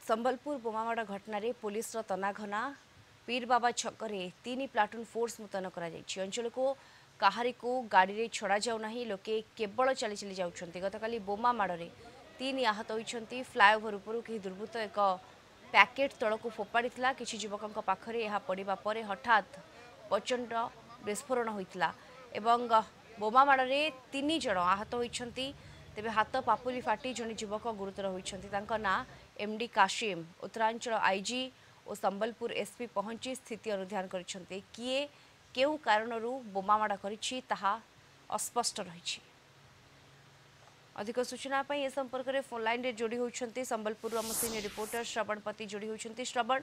संबलपुर बोमामाड़ घटन police तनाघना पीर बाबा छकरे 3 platoon force मुतयन अंचल को कहारी को गाड़ी में छड़ा जाऊना लोके केवल चली चली जाऊँच गतकाली बोमामाड़ 3 आहत होती फ्लाएओवर उपरू कहीं दुर्बृत्त एक पैकेट तल को फोपाड़ी किसी युवकों पाखरे यह पड़ा पर हठात प्रचंड विस्फोरण होता बोमामाड़ 3 जन आहत होती तेबे हाथ पापुली फाटी जन युवक गुरुतर होती ना एमडी काशिम उत्तरांचल आईजी और संबलपुर एसपी पहुंची स्थिति अनुधान करछन्ते किए केउ कारणरू बोमामाड़ करिछि ताहा अस्पष्ट रहिछि। अधिक सूचना पई ए संपर्क में फोन लाइन रे जोड़ी होइछन्ते संबलपुर आम सीनियर रिपोर्टर श्रवणपति जोड़ी होइछन्ते। श्रवण,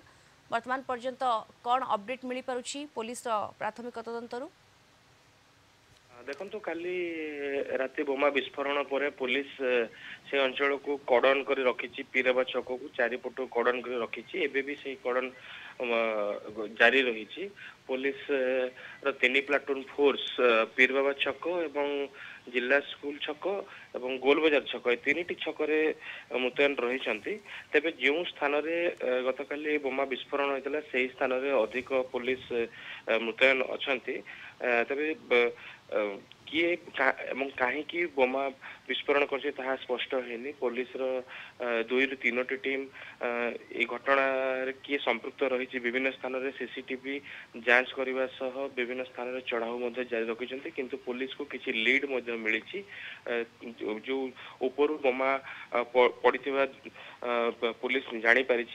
वर्तमान पर्यंत कौन अपडेट मिली पारुछि पुलिस प्राथमिक तदंतरू? देखो काली राति बोमा विस्फोरण पर पुलिस से अंचल को कॉर्डन कर रखी पीरबा छक को चारिपट कॉर्डन कर रखी एबे भी से कॉर्डन जारी रही पुलिस 3 प्लाटून फोर्स पीरबाबा छक एवं जिला स्कूल छक एवं गोल बाजार छक 3टी छकरे मुतयन रही तेबे जो स्थान रे गतकाली बोमा विस्फोरण होता से स्थान रे अधिक पुलिस मुतयन अच्छी तेबे किए कहीं बोमा विस्फोरण कर स्पष्ट है पुलिस 2 ରୁ 3टी टीम ये घटना किए संपृक्त रही विभिन्न स्थान रे सीसीटीवी जांच करने सह विभिन्न स्थान रे चढ़ाऊ जारी रखिंट किंतु पुलिस को किसी लीड मिली जो ऊपर बोमा पड़ी पुलिस जानी पारी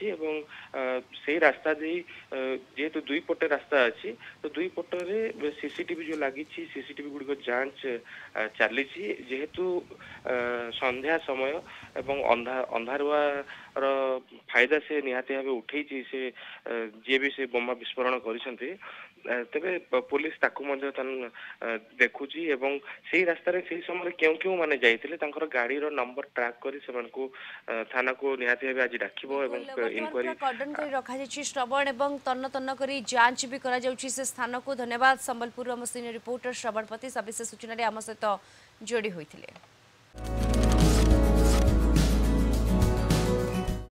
से रास्ता दे जेहेतु 2 पटे रास्ता अच्छी तो 2 पटे सीसीटीवी जो लगी सीसीटीवी गुड़िक जांच चली जेहेतु संध्या समय एवं अंधारुआ फायदा से निहाती भाव उठे से जी भी से बोमा विस्फोरण कर तेबे पुलिस ताकू देखुची एवं से रास्ता से समय क्यों क्यों माने जाइथिले तांकर गाड़ी रो नंबर ट्रैक करी सेमान को थाना को निहाती भाव आज डाकिबो एवं इंक्वायरी कॉर्डन कर रखा जायछि। श्रवण एवं तन्न तन्न करी जांच भी करा जाउछि से स्थान को। धन्यवाद संबलपुर सीनियर रिपोर्टर श्रवणपति सविशेष सूचना आम सहित जोड़ी होइथिले।